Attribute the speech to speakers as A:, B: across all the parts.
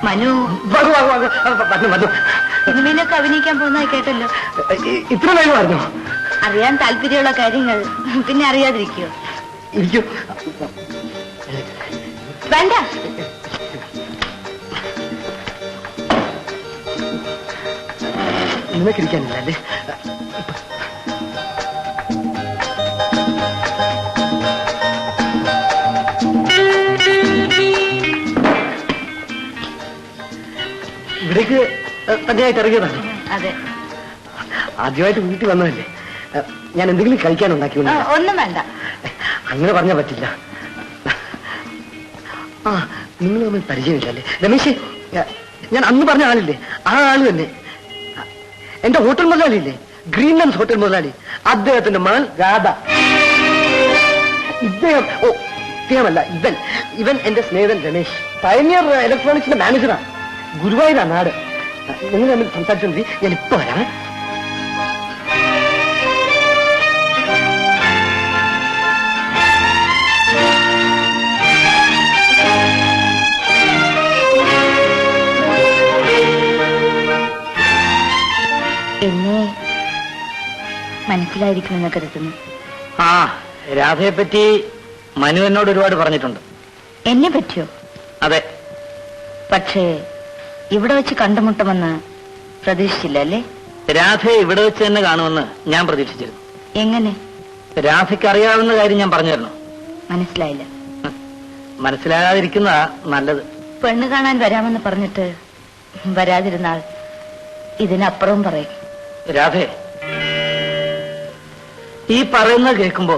A: മനു സിനിമയിലൊക്കെ അഭിനയിക്കാൻ പോകുന്നതായി കേട്ടല്ലോ.
B: ഇത്ര വേഗം പറഞ്ഞു?
A: അറിയാൻ താല്പര്യമുള്ള കാര്യങ്ങൾ പിന്നെ അറിയാതിരിക്കോ? വേണ്ട.
B: നിനക്കിരിക്കാനില്ല അല്ലേ? ഇവിടേക്ക് തന്നെയായിട്ട് ഇറങ്ങിയതാണ്?
A: അതെ.
B: ആദ്യമായിട്ട് വീട്ടിൽ വന്നതല്ലേ, ഞാൻ എന്തെങ്കിലും കഴിക്കാനുണ്ടാക്കി?
A: ഒന്നും വേണ്ട.
B: അങ്ങനെ പറഞ്ഞാൽ പറ്റില്ല. ആ, നിങ്ങൾ തമ്മിൽ പരിചയമില്ലല്ലേ? രമേശ്, ഞാൻ അന്ന് പറഞ്ഞ ആളില്ലേ, ആ ആള് തന്നെ. എന്റെ ഹോട്ടൽ മുതലാളിയില്ലേ, ഗ്രീൻലാൻഡ്സ് ഹോട്ടൽ മുതലാളി, അദ്ദേഹത്തിന്റെ മകൻ രാധ. ഇദ്ദേഹമല്ല, ഇവൻ എന്റെ സ്നേഹിതൻ രമേശ്, പയനിയർ ഇലക്ട്രോണിക്സിന്റെ മാനേജറാണ്. ഗുരുവായൂരാ നാട്. നിങ്ങൾ തമ്മിൽ സംസാരിച്ചോണ്ടി, ഞാൻ ഇപ്പൊ വരാം.
A: എന്നെ മനസ്സിലായിരിക്കുമെന്ന് കരുതുന്നു.
C: ആ, രാധയെ പറ്റി മനു എന്നോട് ഒരുപാട് പറഞ്ഞിട്ടുണ്ട്.
A: എന്നെ പറ്റിയോ?
C: അതെ.
A: പക്ഷേ ഇവിടെ വെച്ച് കണ്ടുമുട്ടുമെന്ന് പ്രതീക്ഷിച്ചില്ല അല്ലേ?
C: രാധയെ ഇവിടെ വെച്ച് തന്നെ കാണുമെന്ന് ഞാൻ പ്രതീക്ഷിച്ചിരുന്നു.
A: എങ്ങനെ?
C: രാധയ്ക്ക് അറിയാവുന്ന കാര്യം ഞാൻ പറഞ്ഞു തരണം.
A: മനസ്സിലായില്ല.
C: മനസ്സിലാകാതിരിക്കുന്നതാ നല്ലത്.
A: പെണ്ണ് കാണാൻ വരാമെന്ന് പറഞ്ഞിട്ട് വരാതിരുന്നാൽ ഇതിനപ്പുറവും പറയും.
C: രാധേ, ഈ പറയുന്നത് കേൾക്കുമ്പോ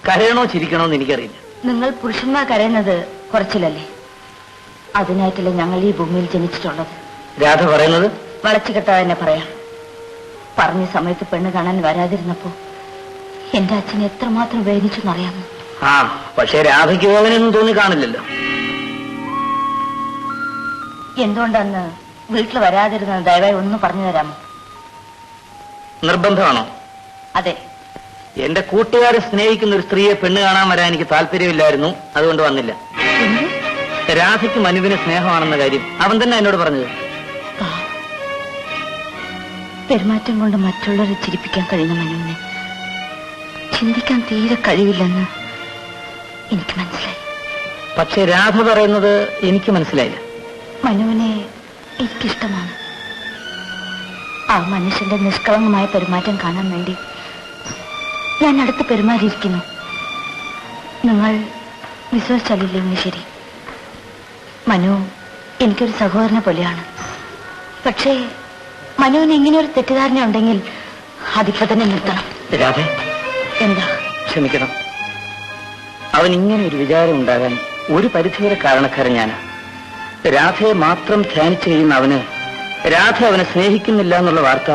C: കരയണോ ചിരിക്കണോ എന്ന് എനിക്കറിയില്ല.
A: നിങ്ങൾ പുരുഷന്മാർ കരയുന്നത് കുറച്ചില്ലല്ലേ? അതിനായിട്ടല്ലേ ഞങ്ങൾ ഈ ഭൂമിയിൽ ജനിച്ചിട്ടുള്ളത്.
C: രാധ പറയുന്നത്
A: വളച്ചു കെട്ടാതെ തന്നെ പറയാം. പറഞ്ഞ സമയത്ത് പെണ്ണ് കാണാൻ വരാതിരുന്നപ്പോ എന്റെ അച്ഛനെ എത്രമാത്രം വേദനിച്ചെന്നറിയാമോ?
C: ആ, പക്ഷെ രാധയ്ക്ക് വേദനയൊന്നും തോന്നി കാണില്ലല്ലോ.
A: എന്തുകൊണ്ടന്ന് വീട്ടിൽ വരാതിരുന്നത് ദയവായി ഒന്ന് പറഞ്ഞു തരാമോ?
C: നിർബന്ധമാണോ?
A: അതെ.
C: എന്റെ കൂട്ടുകാരെ സ്നേഹിക്കുന്ന ഒരു സ്ത്രീയെ പെണ്ണ് കാണാൻ വരാൻ എനിക്ക് താല്പര്യമില്ലായിരുന്നു, അതുകൊണ്ട് വന്നില്ല. രാധയ്ക്ക് മനുവിന് സ്നേഹമാണെന്ന കാര്യം അവൻ തന്നെ എന്നോട് പറഞ്ഞത്.
A: പെരുമാറ്റം കൊണ്ട് മറ്റുള്ളവരെ ചിരിപ്പിക്കാൻ കഴിയുന്ന മനുവിനെ ചിന്തിക്കാൻ തീരെ കഴിവില്ലെന്ന് എനിക്ക് മനസ്സിലായി.
C: പക്ഷെ രാധ പറയുന്നത് എനിക്ക് മനസ്സിലായില്ല.
A: മനുവിനെ എനിക്കിഷ്ടമാണ്. ആ മനുഷ്യന്റെ നിഷ്കളങ്കമായ പെരുമാറ്റം കാണാൻ വേണ്ടി ഞാൻ അടുത്ത് പെരുമാറിയിരിക്കുന്നു. നിങ്ങൾ വിശ്വസിച്ചാലില്ലെങ്കിൽ ശരി, മനു എനിക്കൊരു സഹോദരനെ പോലെയാണ്. പക്ഷേ മനുവിന് ഇങ്ങനെ ഒരു തെറ്റിദ്ധാരണ ഉണ്ടെങ്കിൽ അതിപ്പോ തന്നെ നിർത്തണം.
C: രാധ,
A: എന്താ?
C: ക്ഷമിക്കണം. അവൻ ഇങ്ങനെ ഒരു വിചാരം ഉണ്ടാകാൻ ഒരു പരിധിവരെ കാരണക്കാരൻ ഞാനാ. രാധയെ മാത്രം ധ്യാനിച്ചു കഴിയുന്ന അവന് രാധ അവനെ സ്നേഹിക്കുന്നില്ല എന്നുള്ള വാർത്ത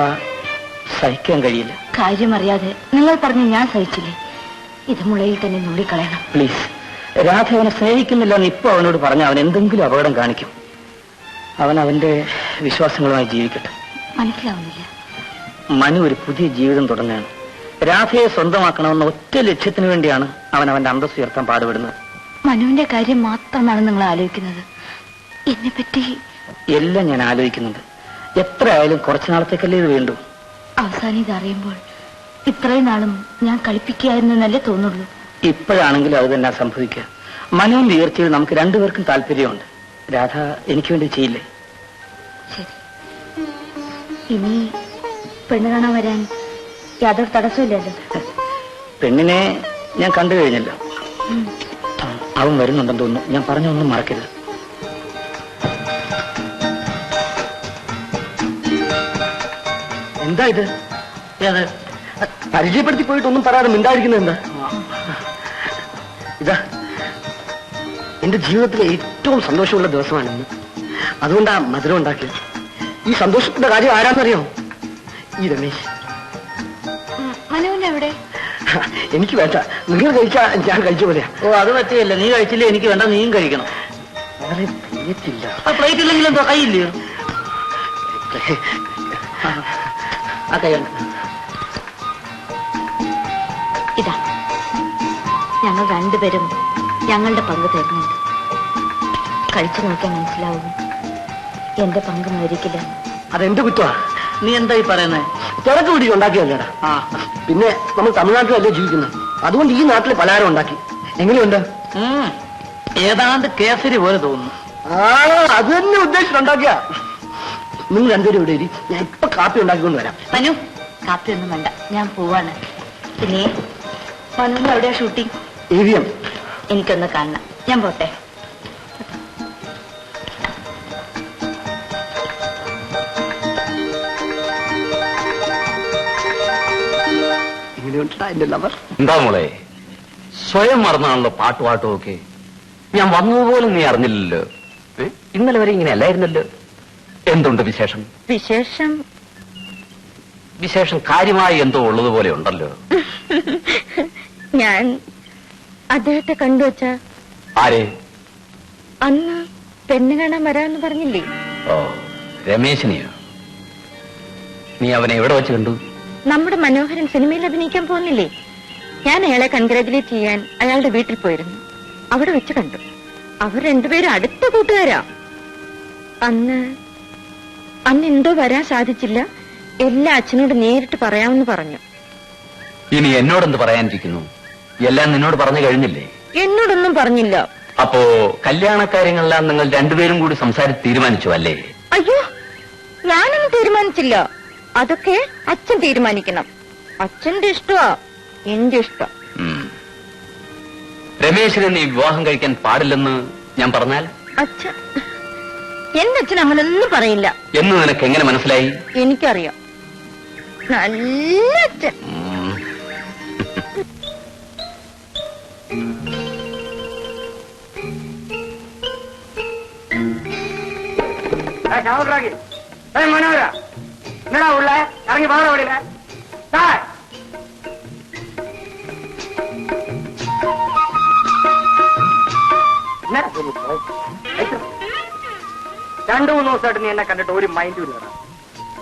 C: സഹിക്കാൻ കഴിയില്ല.
A: കാര്യമറിയാതെ നിങ്ങൾ പറഞ്ഞ് ഞാൻ സഹിച്ചില്ലേ? ഇത് മുളയിൽ തന്നെ നുള്ളിക്കളയണം.
C: പ്ലീസ്, രാധ അവനെ സ്നേഹിക്കുന്നില്ല എന്ന് ഇപ്പൊ അവനോട് പറഞ്ഞ അവൻ എന്തെങ്കിലും അപകടം കാണിക്കും. അവൻ അവന്റെ വിശ്വാസങ്ങളുമായി ജീവിക്കട്ടെ.
A: മനസ്സിലാവുന്നില്ല.
C: മനു ഒരു പുതിയ ജീവിതം തുടങ്ങുകയാണ്. രാധയെ സ്വന്തമാക്കണമെന്ന ഒറ്റ ലക്ഷ്യത്തിന് വേണ്ടിയാണ് അവൻ അവന്റെ അന്തസ്സ് ഉയർത്താൻ പാടുപെടുന്നത്.
A: മനുവിന്റെ കാര്യം മാത്രമാണ് നിങ്ങൾ ആലോചിക്കുന്നത്. എന്നെ പറ്റി
C: എല്ലാം ഞാൻ ആലോചിക്കുന്നുണ്ട്. എത്ര ആയാലും കുറച്ചു നാളത്തേക്കല്ലേ ഇത് വേണ്ടു.
A: അവസാനം ഇത് അറിയുമ്പോൾ ഇത്രയും നാളും ഞാൻ കളിപ്പിക്കുകയായിരുന്നു എന്നല്ലേ തോന്നുള്ളൂ.
C: ഇപ്പോഴാണെങ്കിലും അത് തന്നെ സംഭവിക്കുക. മനുവിന്റെ ഉയർച്ചയിൽ നമുക്ക് രണ്ടുപേർക്കും താല്പര്യമുണ്ട്. രാധ എനിക്ക് വേണ്ടി ചെയ്യില്ലേ?
A: ശരി, ഇനി പെണ്ണ് കാണാൻ വരാൻ യാതൊരു തടസ്സമില്ലല്ലോ.
C: പെണ്ണിനെ ഞാൻ കണ്ടു കഴിഞ്ഞല്ലോ. അവൻ വരുന്നുണ്ടെന്ന് തോന്നുന്നു. ഞാൻ പറഞ്ഞൊന്നും മറക്കരുത്.
B: എന്താ ഇത്? പരിചയപ്പെടുത്തി പോയിട്ടൊന്നും പറയാതെ മിണ്ടായിരിക്കുന്നത് എന്താ? ഇതാ എന്റെ ജീവിതത്തിലെ ഏറ്റവും സന്തോഷമുള്ള ദിവസമാണെന്ന്. അതുകൊണ്ടാ മധുരം ഉണ്ടാക്കിയത്. ഈ സന്തോഷത്തിന്റെ കാര്യം ആരാന്നറിയോ? ഈ രമേശ്.
A: മനുവിന് എവിടെ?
B: എനിക്ക് വേണ്ട, നിങ്ങൾ കഴിച്ചാ ഞാൻ കഴിച്ച പോലെയാ.
C: ഓ, അത് പറ്റില്ല. നീ കഴിച്ചില്ലേ എനിക്ക് വേണ്ട, നീയും കഴിക്കണം.
B: വളരെ പ്ലേറ്റില്ല.
C: പ്ലേറ്റ് ഇല്ലെങ്കിലും എന്തോ കൈയില്ലയോ? ആ കൈയുണ്ട്.
A: ഇതാ, ഞങ്ങൾ രണ്ടുപേരും ഞങ്ങളുടെ പങ്ക് തരുന്നുണ്ട്. കഴിച്ചു നോക്കാൻ മനസ്സിലാവും എന്റെ പങ്കുമായിരിക്കില്ല.
B: അതെന്റെ കുറ്റമാണ്.
C: നീ എന്തായി പറയുന്നേ?
B: തിരക്ക് പിടിച്ച് ഉണ്ടാക്കിയല്ലേടാ. പിന്നെ നമ്മൾ തമിഴ്നാട്ടിലല്ലേ ജീവിക്കുന്നത്, അതുകൊണ്ട് ഈ നാട്ടിൽ പലഹാരം ഉണ്ടാക്കി. എങ്ങനെയുണ്ട്?
C: ഏതാണ്ട് കേസരി പോലെ തോന്നുന്നു.
B: അത് തന്നെ ഉദ്ദേശിച്ചുണ്ടാക്കിയ. നിങ്ങൾ രണ്ടുപേരും ഇവിടെ ഇരി, ഞാൻ ഇപ്പൊ കാപ്പി ഉണ്ടാക്കിക്കൊണ്ട് വരാം.
A: മനു, കാപ്പി ഒന്നും വേണ്ട, ഞാൻ പോവാണ്. പിന്നെ മനു എവിടെയാ ഷൂട്ടിംഗ്?
B: AVM.
A: എനിക്കൊന്ന് കാണണം, ഞാൻ പോട്ടെ.
D: എന്താ മോളെ, സ്വയം മറന്നാണല്ലോ പാട്ടുപാട്ടും ഒക്കെ. ഞാൻ വന്നതുപോലും നീ അറിഞ്ഞില്ലല്ലോ. ഇന്നലെ വരെ ഇങ്ങനെ അല്ലായിരുന്നല്ലോ. എന്തുണ്ട് വിശേഷം?
A: വിശേഷം
D: വിശേഷം കാര്യമായി എന്തോ ഉള്ളതുപോലെ ഉണ്ടല്ലോ.
A: ഞാൻ അദ്ദേഹത്തെ കണ്ടുവച്ച
D: ആരെ?
A: അന്ന് പെണ്ണ് കാണാൻ വരാമെന്ന് പറഞ്ഞില്ലേ?
D: ഓ, രമേശനെയോ? നീ അവനെ എവിടെ വെച്ച് കണ്ടു?
A: നമ്മുടെ മനോഹരൻ സിനിമയിൽ അഭിനയിക്കാൻ പോകുന്നില്ലേ? ഞാൻ അയാളെ കൺഗ്രാജുലേറ്റ് ചെയ്യാൻ അയാളുടെ വീട്ടിൽ പോയിരുന്നു. അവിടെ വെച്ച് കണ്ടു. അവർ രണ്ടുപേരും അടുത്ത കൂട്ടുകാരാ. അന്ന് എന്തോ വരാൻ സാധിച്ചില്ല. എല്ലാ അച്ഛനോട് നേരിട്ട് പറയാമെന്ന് പറഞ്ഞു.
D: ഇനി എന്നോടെന്ത് പറയാനിരിക്കുന്നു? എല്ലാം നിന്നോട് പറഞ്ഞു കഴിഞ്ഞില്ലേ?
A: എന്നോടൊന്നും പറഞ്ഞില്ല.
D: അപ്പോ കല്യാണക്കാര്യങ്ങളെല്ലാം നിങ്ങൾ രണ്ടുപേരും കൂടി സംസാരിച്ച് തീരുമാനിച്ചു അല്ലേ?
A: അയ്യോ, ഞാനൊന്നും തീരുമാനിച്ചില്ല. അതൊക്കെ അച്ഛൻ തീരുമാനിക്കണം. അച്ഛന്റെ ഇഷ്ടമാ എന്റെ ഇഷ്ടം.
D: രമേശിനെ നീ വിവാഹം കഴിക്കാൻ പാടില്ലെന്ന് ഞാൻ പറഞ്ഞാൽ?
A: അച്ഛൻ, എന്റെ അച്ഛൻ അങ്ങനൊന്നും പറയില്ല.
D: എന്ന് നിനക്ക് എങ്ങനെ മനസ്സിലായി?
A: എനിക്കറിയാം, നല്ല അച്ഛൻ.
B: മനോഹര என்னடா உள்ள இறங்கி பாரு வழியில. രണ്ടു മൂന്ന് ദിവസമായിട്ട് നീ എന്നെ കണ്ടിട്ട് ഒരു മൈൻഡ് വരും.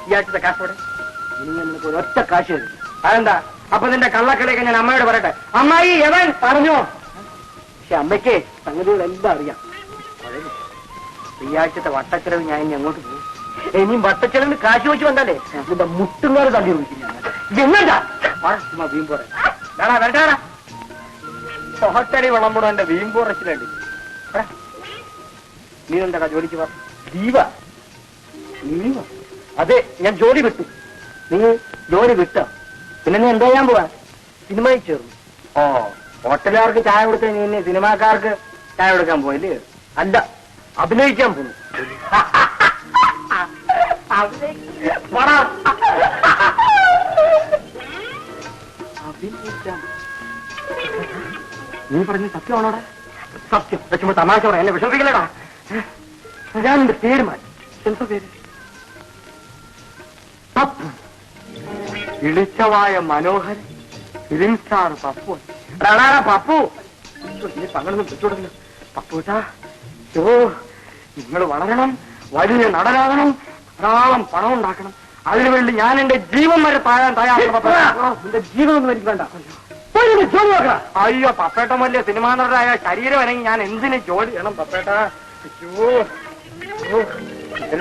B: ഈ ആഴ്ചത്തെ കാശോടെ ഇനി നിനക്ക് ഒരൊറ്റ കാശ് തരും. അതെന്താ? അപ്പൊ നിന്റെ കള്ളക്കളിയൊക്കെ ഞാൻ അമ്മയോട് പറയട്ടെ. അമ്മായി എവൻ പറഞ്ഞോ? പക്ഷെ അമ്മയ്ക്ക് സംഗതികളെല്ലാം അറിയാം. ഈ ആഴ്ചത്തെ വട്ടച്ചെലവ് ഞാൻ ഇനി അങ്ങോട്ട് പോകും. ഇനിയും വട്ടച്ചെലവിന് കാശ് വെച്ച് വന്നാലേ നിന്റെ മുട്ടുകാര് തള്ളി വിളിക്കും. വീമ്പോറ വരട്ടാടാ. ഹോട്ടലിൽ വിളമ്പുടോ എന്റെ വീമ്പോറച്ചിലുണ്ട്. നീ എന്താ ജോലിക്ക് പറ? ലീവാ? ലീവാ? അതെ, ഞാൻ ജോലി വിട്ടു. നീ ജോലി വിട്ടോ? പിന്നെ നീ എന്താ ചെയ്യാൻ പോവാ? സിനിമയിൽ ചേർന്നു. ഓ, ഹോട്ടലുകാർക്ക് ചായ കൊടുത്ത നീ സിനിമാക്കാർക്ക് ചായ കൊടുക്കാൻ പോയില്ലേ? അല്ല, അഭിനയിക്കാൻ പോകുന്നു. നീ പറഞ്ഞ സത്യമാണോടാ? സത്യം. പക്ഷെ തമാശ പറയാം, എന്നെ വിശ്വസിക്കില്ലടാ. ഞാൻ എന്റെ പേര് മാറ്റി. എന്താ പേര്? പപ്പു. ഇളിച്ചവായ മനോഹരൻ ഫിലിം സ്റ്റാർ പപ്പു. പപ്പു, നീ പങ്ങളൊന്നും വിട്ടുകൊടുക്കില്ല. പപ്പൂട്ടാ, നിങ്ങൾ വളരണം, വലിയ നടനാകണം, ധാരാളം പണം ഉണ്ടാക്കണം. അതിനുവേണ്ടി ഞാൻ എന്റെ ജീവൻ വരെ താഴാൻ തയ്യാറാണ്. എന്റെ ജീവനൊന്നും എനിക്ക് വേണ്ട. ജോലി നോക്കണം. അയ്യോ പപ്പേട്ട വലിയ സിനിമാ നടനായ ശരീരം അല്ലെങ്കിൽ ഞാൻ എന്തിനു ജോലി ചെയ്യണം പപ്പേട്ട? അയ്യോ,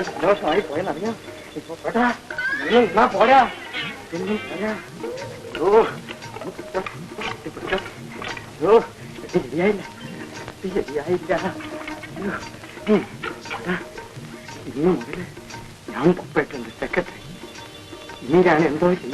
B: സന്തോഷമായി പോയെന്നറിയാം. ഇപ്പൊ പേട്ടാ എന്നാ പോരാ. ശരിയായില്ല, ശരിയായില്ല. ഇനി മുതല് ഞാൻ പപ്പേട്ടന്റെ സെക്രട്ടറി. ഇനി ഞാൻ എന്തോ ചെയ്യാം.